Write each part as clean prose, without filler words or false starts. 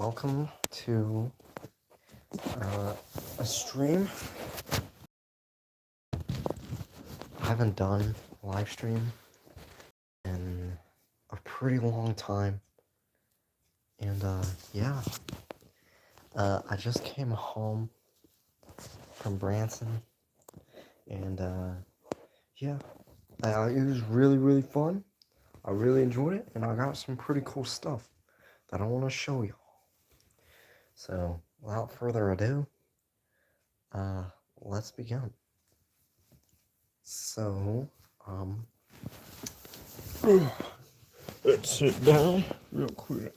welcome to a stream. I haven't done a live stream in a pretty long time, and yeah, I just came home from Branson, and yeah, it was really fun. I really enjoyed it, and I got some pretty cool stuff that I want to show you. So, without further ado, uh, let's begin. So, let's sit down real quick.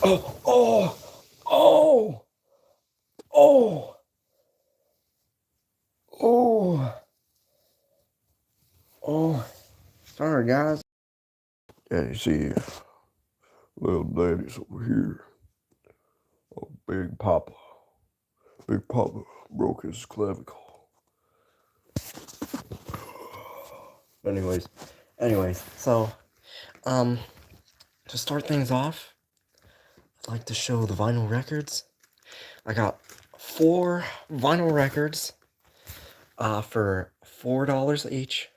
Oh, oh, oh, oh, oh. Sorry, guys. Yeah, you see, little daddy's over here. Oh, Big Papa. Big Papa broke his clavicle. Anyways, so, to start things off, I'd like to show the vinyl records. I got 4 vinyl records, for $4 each.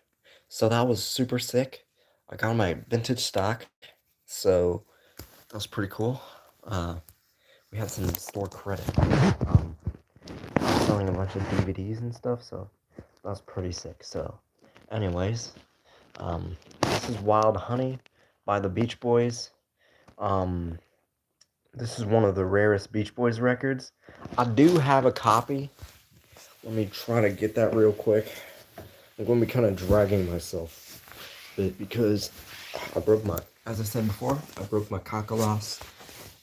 So that was super sick. I got my vintage stock, so that was pretty cool. We had some store credit. I was selling a bunch of DVDs and stuff, so that was pretty sick. So, anyways, this is Wild Honey by the Beach Boys. This is one of the rarest Beach Boys records. I do have a copy. Let me try to get that real quick. I'm going to be kind of dragging myself a bit because as I said before, I broke my cockaloss,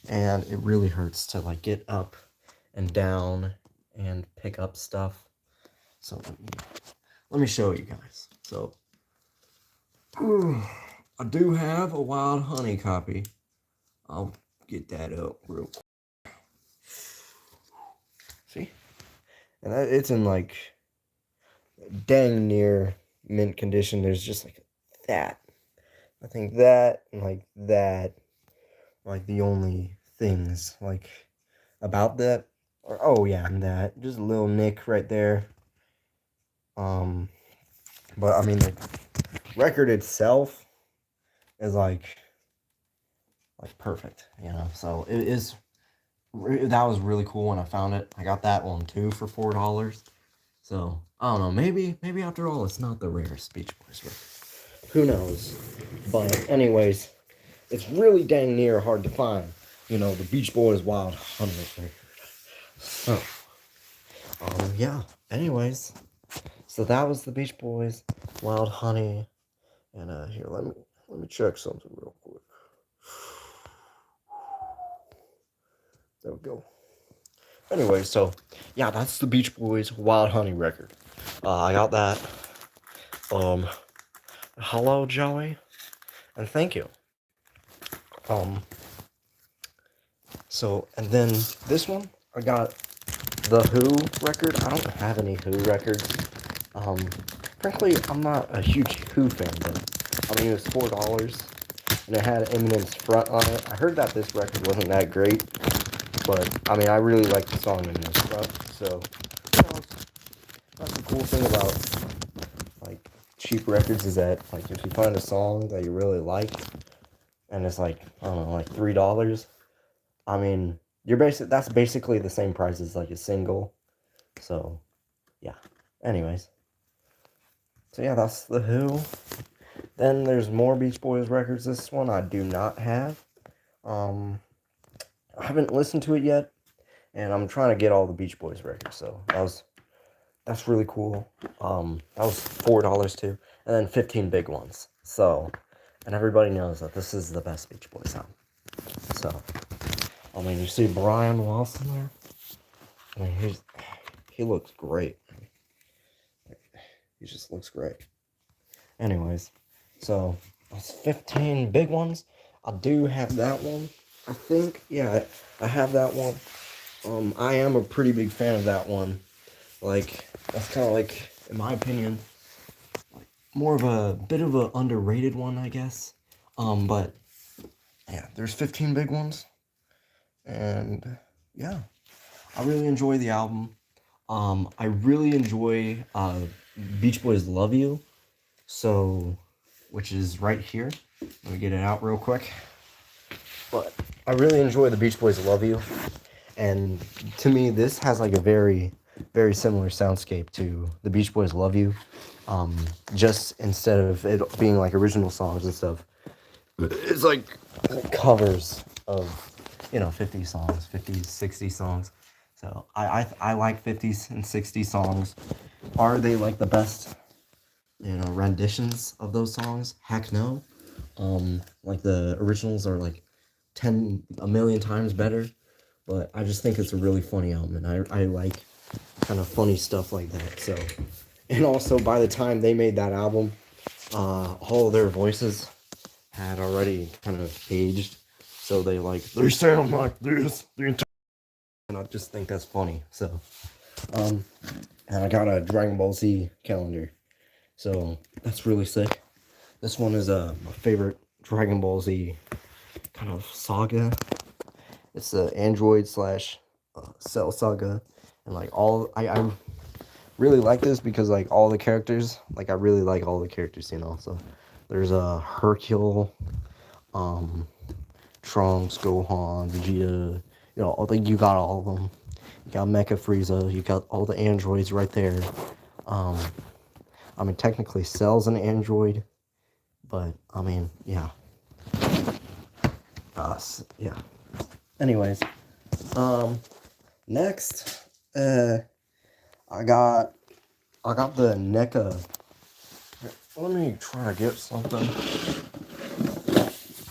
and it really hurts to like get up and down and pick up stuff. So let me show you guys. So I do have a Wild Honey copy. I'll get that up real quick. See? And it's in like dang near mint condition. There's just like that. I think that and like that, like the only things like about that. Or oh yeah, and that just a little nick right there. But I mean the record itself is like perfect, you know. So it is. That was really cool when I found it. I got that one too for $4. So I don't know. Maybe after all, it's not the rarest Beach Boys record. Who knows? But anyways, it's really dang near hard to find. You know, the Beach Boys Wild Honey record. So, yeah. Anyways, so that was the Beach Boys Wild Honey, and here let me check something real quick. There we go. Anyway, so yeah, that's the Beach Boys Wild Honey record. I got that. Hello, Joey, and thank you. So and then this one, I got the Who record. I don't have any Who records. Frankly, I'm not a huge Who fan, but I mean, it was $4, and it had Eminem's Front on it. I heard that this record wasn't that great, but I mean, I really like the song Eminem's Front. So, you know, that's the cool thing about like cheap records is that like if you find a song that you really like, and it's like I don't know, like $3. I mean, that's basically the same price as like a single. So, yeah. Anyways. So yeah, that's the Who. Then there's more Beach Boys records. This one I do not have. I haven't listened to it yet, and I'm trying to get all the Beach Boys records. So that's really cool. That was $4 too, and then 15 big ones. So, and everybody knows that this is the best Beach Boys album. So, I mean, you see Brian Wilson there. I mean, he looks great. He just looks great. Anyways, so that's 15 big ones. I do have that one. I think, yeah, I have that one. I am a pretty big fan of that one. Like, that's kind of like, in my opinion, like more of a bit of a underrated one, I guess. But yeah, there's 15 big ones, and yeah, I really enjoy the album. I really enjoy Beach Boys Love You, so, which is right here. Let me get it out real quick. But I really enjoy the Beach Boys Love You, and to me, this has like a very, very similar soundscape to the Beach Boys Love You. Just instead of it being like original songs and stuff, it's like covers of, 50 songs, 50s, 60 songs. So I like 50s and 60s songs. Are they like the best, renditions of those songs? Heck no. Like the originals are like a million times better. But I just think it's a really funny album, and I like kind of funny stuff like that. So, and also by the time they made that album, all their voices had already kind of aged, so they sound like this and I just think that's funny. So, um, and I got a Dragon Ball Z calendar, so that's really sick. This one is my favorite Dragon Ball Z kind of saga. It's the Android slash Cell saga, and like I really like this because like all the characters, like I really like all the characters, So there's a Hercule, um, Trunks, Gohan, Vegeta, you got all of them. You got Mecha Frieza, you got all the androids right there. Um, I mean, technically Cell's an android, but I mean, yeah. Yeah. Anyways, next, I got the NECA. Let me try to get something.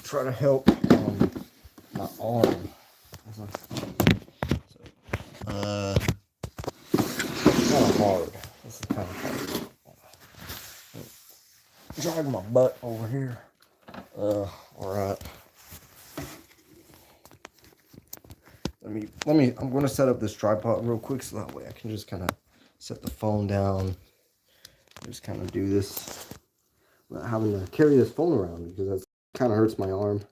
Try to help my arm. So, kind of hard. This is kind of hard. Drag my butt over here. Alright. I'm gonna set up this tripod real quick so that way I can just kind of set the phone down. Just kind of do this without having to carry this phone around because that kind of hurts my arm.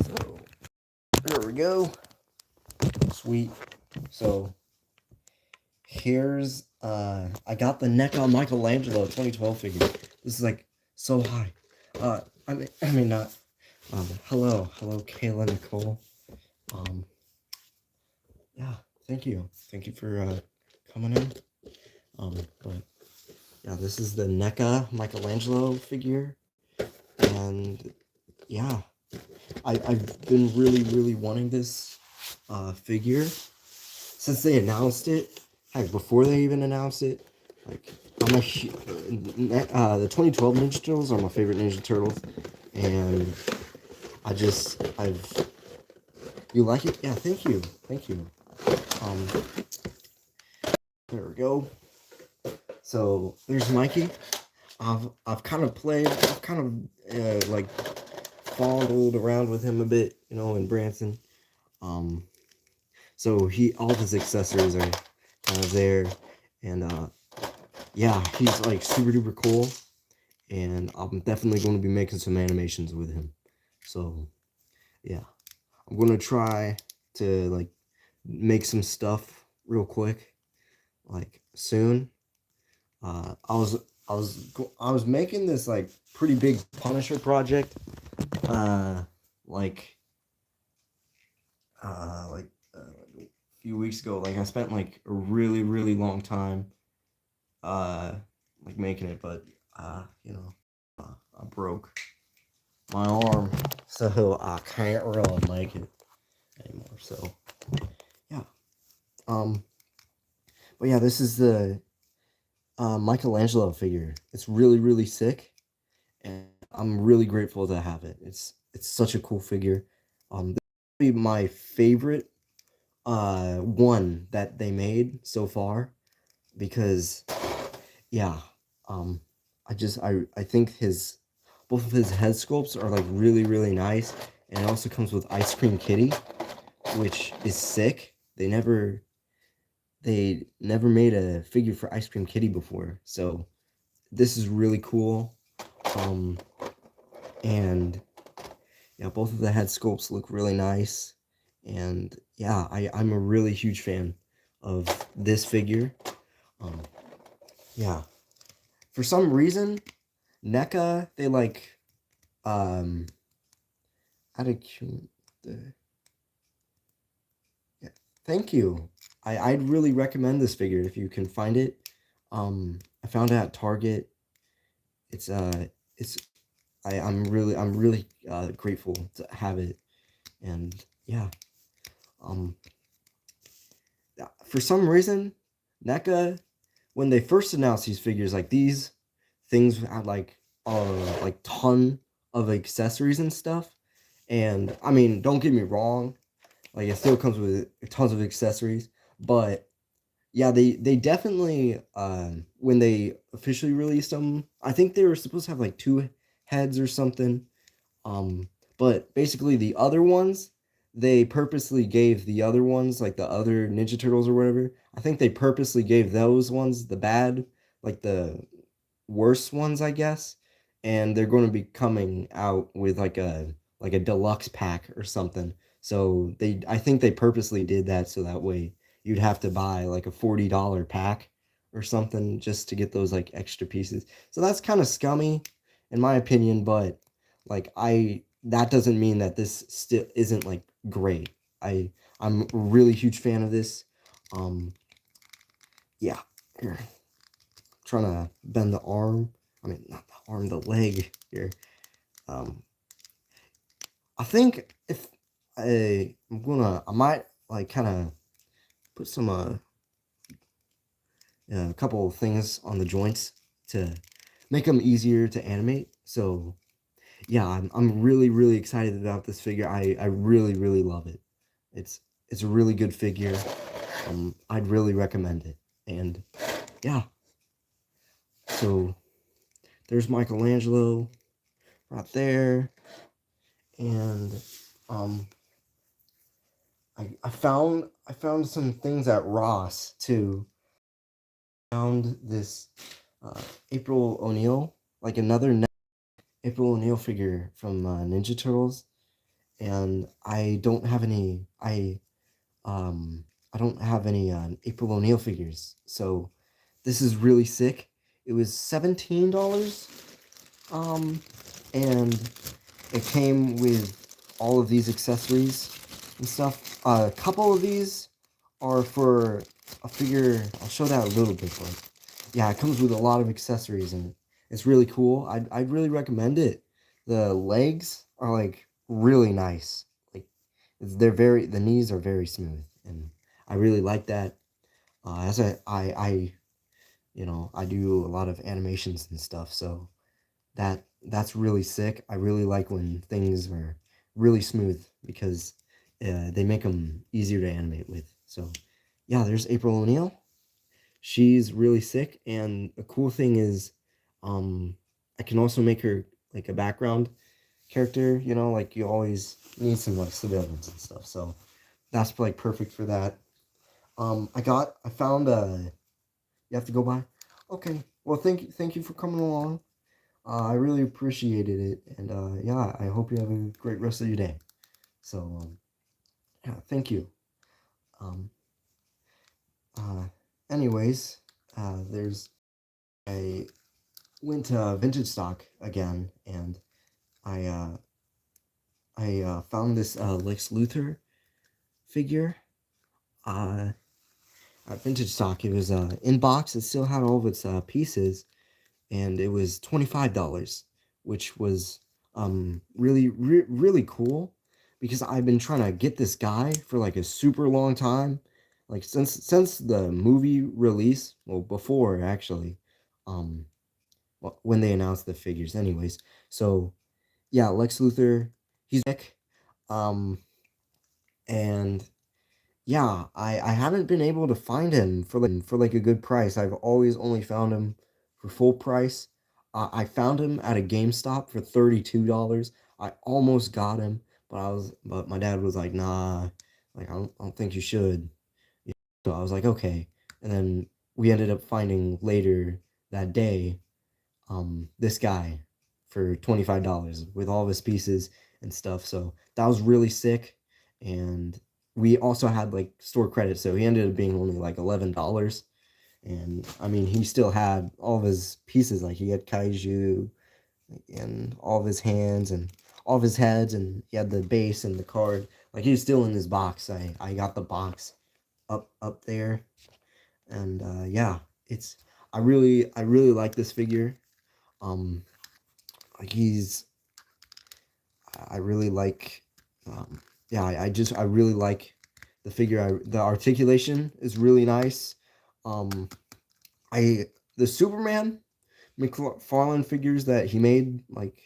So there we go. Sweet. So here's I got the NECA Michelangelo 2012 figure. This is like so high. I mean not. Hello, Kayla Nicole. Yeah, thank you for coming in. But yeah, this is the NECA Michelangelo figure, and yeah, I've been really wanting this figure since they announced it. Heck, before they even announced it, like the 2012 Ninja Turtles are my favorite Ninja Turtles, and you like it? Yeah, thank you. There we go. So there's Mikey. I've kind of like fondled around with him a bit, in Branson. So all of his accessories are kind of there, and yeah, he's like super duper cool, and I'm definitely going to be making some animations with him. So yeah, I'm going to try to like make some stuff real quick, like soon. I was making this like pretty big Punisher project, like a few weeks ago. Like I spent like a really long time, like making it, but I broke my arm, so I can't really make it anymore. So yeah, but yeah, this is the Michelangelo figure. It's really sick, and I'm really grateful to have it. It's such a cool figure. This is my favorite one that they made so far because yeah, I think both of his head sculpts are like really nice, and it also comes with Ice Cream Kitty, which is sick. They never made a figure for Ice Cream Kitty before, so this is really cool. And Yeah, both of the head sculpts look really nice. And yeah, I'm a really huge fan of this figure. Um, yeah. For some reason, NECA, they like um out of the yeah, thank you. I'd really recommend this figure if you can find it. I found it at Target. It's it's I'm really grateful to have it. And yeah, um for some reason, NECA, when they first announced these figures, like these things had like ton of accessories and stuff. And I mean, don't get me wrong, like it still comes with tons of accessories, but yeah, they definitely when they officially released them, I think they were supposed to have like two heads or something. Um, but basically the other ones, they purposely gave the other ones, like the other Ninja Turtles or whatever. I think they purposely gave those ones the bad, like the worse ones, I guess. And they're going to be coming out with like a deluxe pack or something. So I think they purposely did that so that way you'd have to buy like a $40 pack or something just to get those like extra pieces. So that's kind of scummy in my opinion, but like I that doesn't mean that this still isn't like great. I'm a really huge fan of this. Um yeah. Here, trying to bend the arm. I mean, not the arm, the leg here. Um, I think if I might like kind of put some a couple of things on the joints to make them easier to animate. So yeah, I'm really excited about this figure. I really love it. It's it's a really good figure. I'd really recommend it. And yeah, so there's Michelangelo right there. And um I found some things at Ross too. Found this uh, April O'Neil, like another April O'Neil figure from Ninja Turtles, and I don't have any April O'Neil figures, so this is really sick. It was $17, um, and it came with all of these accessories and stuff. A couple of these are for a figure. I'll show that a little bit, but yeah, it comes with a lot of accessories and it's really cool. I'd really recommend it. The legs are like really nice. Like the knees are very smooth and I really like that. As I I do a lot of animations and stuff, so that's really sick. I really like when things are really smooth because they make them easier to animate with. So yeah, there's April O'Neil. She's really sick, and a cool thing is, I can also make her like a background character. You know, like you always need some like civilians and stuff. So that's like perfect for that. I found you have to go by. Okay, well thank you for coming along. I really appreciated it, and yeah, I hope you have a great rest of your day. So, yeah, thank you. Um, uh, anyways, there's I went to vintage stock again, and I found this Lex Luthor figure. Uh, at vintage stock, it was in box. It still had all of its pieces, and it was $25, which was really cool because I've been trying to get this guy for like a super long time, like since the movie release, well before actually, um when they announced the figures anyways. So yeah, Lex Luthor, he's back. And yeah, I haven't been able to find him for like a good price. I've always only found him for full price. I found him at a GameStop for $32. I almost got him, but my dad was like, "Nah, like I don't think you should." So I was like, "Okay." And then we ended up finding later that day this guy for $25 with all of his pieces. and stuff. So that was really sick. And we also had like store credit, so he ended up being only like $11. And I mean, he still had all of his pieces. Like he had kaiju and all of his hands and all of his heads, and he had the base and the card. Like he was still in his box. I got the box up there, and yeah, it's I really like this figure. Um, like he's I really like, yeah, I really like the figure. The articulation is really nice. Um, I the Superman McFarlane figures that he made like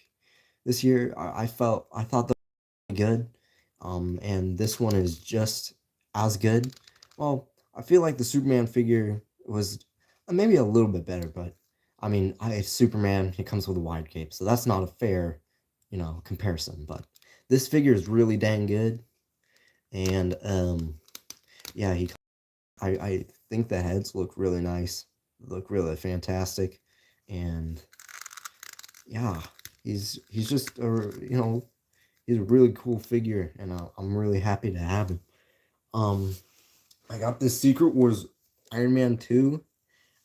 this year, I thought they were good. And this one is just as good. Well, I feel like the Superman figure was maybe a little bit better, but I mean, Superman, he comes with a wide cape, so that's not a fair, comparison. But this figure is really dang good, and yeah, I think the heads look really nice, look really fantastic, and yeah, he's just he's a really cool figure, and I'm really happy to have him. Um, I got this Secret Wars Iron Man 2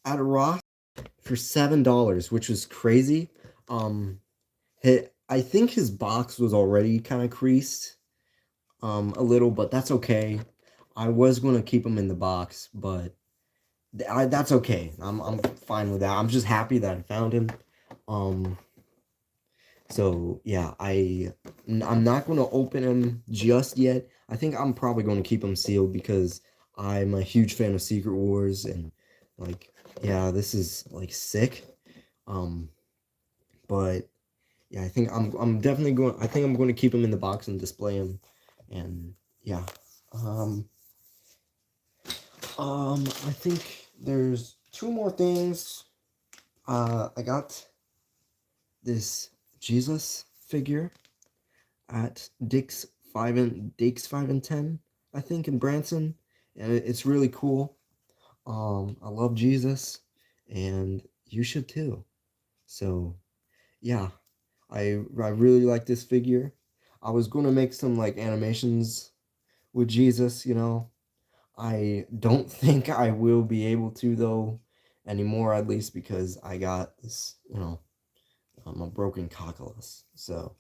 at a Ross for $7, which was crazy. Um, I think his box was already kind of creased, a little, but that's okay. I was gonna keep him in the box, but that's okay. I'm fine with that. I'm just happy that I found him. Um, So yeah, I'm not going to open them just yet. I think I'm probably going to keep them sealed because I'm a huge fan of Secret Wars, and like yeah, this is like sick. Um, but yeah, I'm definitely going. I think I'm going to keep them in the box and display them, and yeah. Um, I think there's two more things. I got this Jesus figure at Dick's 5 and 10, I think, in Branson, and it's really cool. I love Jesus, and you should too. So yeah, I really like this figure. I was gonna make some like animations with Jesus, I don't think I will be able to though anymore, at least because I got this, a broken cockless. So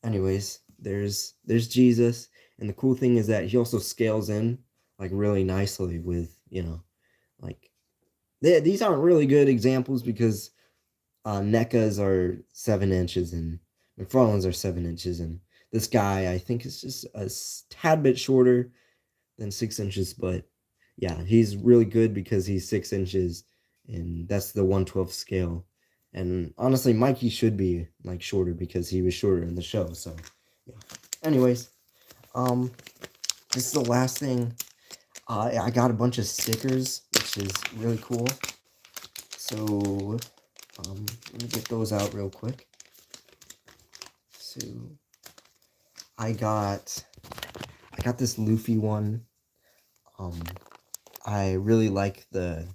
anyways, there's Jesus, and the cool thing is that he also scales in like really nicely with like these aren't really good examples because NECAs are 7 inches and McFarlane's are 7 inches, and this guy I think is just a tad bit shorter than 6 inches, but yeah, he's really good because he's 6 inches, and that's the 1/12 scale. And honestly, Mikey should be like shorter because he was shorter in the show. So yeah. Anyways, um, this is the last thing. I got a bunch of stickers, which is really cool. So let me get those out real quick. So I got I got this Luffy one. Um, I really like the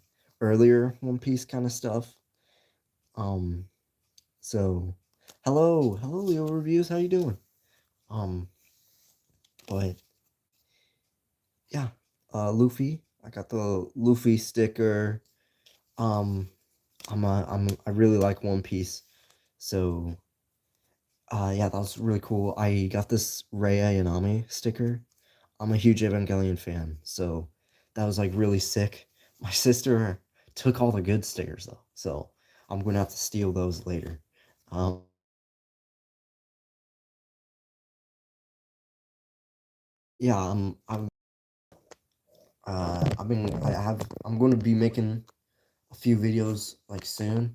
earlier One Piece kind of stuff. Um, so hello Leo Reviews, how you doing? Um, but yeah, Luffy. I got the Luffy sticker. Um, I really like One Piece, so yeah, that was really cool. I got this Rei Ayanami sticker. I'm a huge Evangelion fan, so that was like really sick. My sister took all the good stickers though, so I'm gonna have to steal those later. Um, yeah, I'm going to be making a few videos like soon.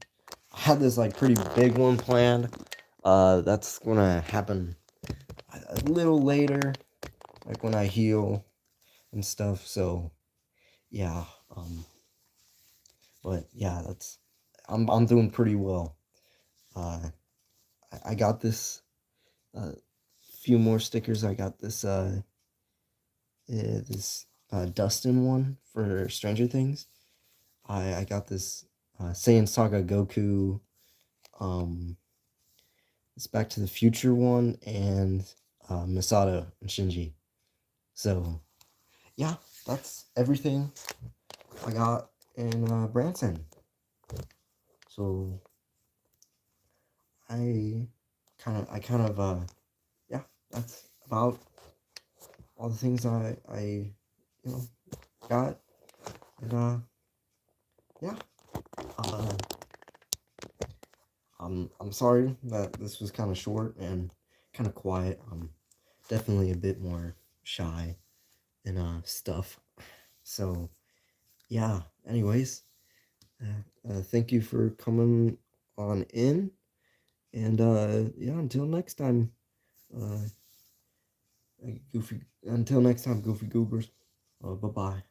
I had this like pretty big one planned. That's gonna happen a little later, like when I heal and stuff. So yeah, um, but yeah, I'm doing pretty well. Uh, I got this few more stickers. I got this Dustin one for Stranger Things. I got this Saiyan Saga Goku um this Back to the Future one, and Misato and Shinji. So yeah, that's everything I got in Branson. So I kind of yeah, that's about all the things I you know got, and yeah, uh, I'm sorry that this was kind of short and kind of quiet. I'm definitely a bit more shy and stuff. So yeah. Anyways, thank you for coming on in, and yeah, until next time, uh, Goofy. Until next time, Goofy Goobers. Bye bye.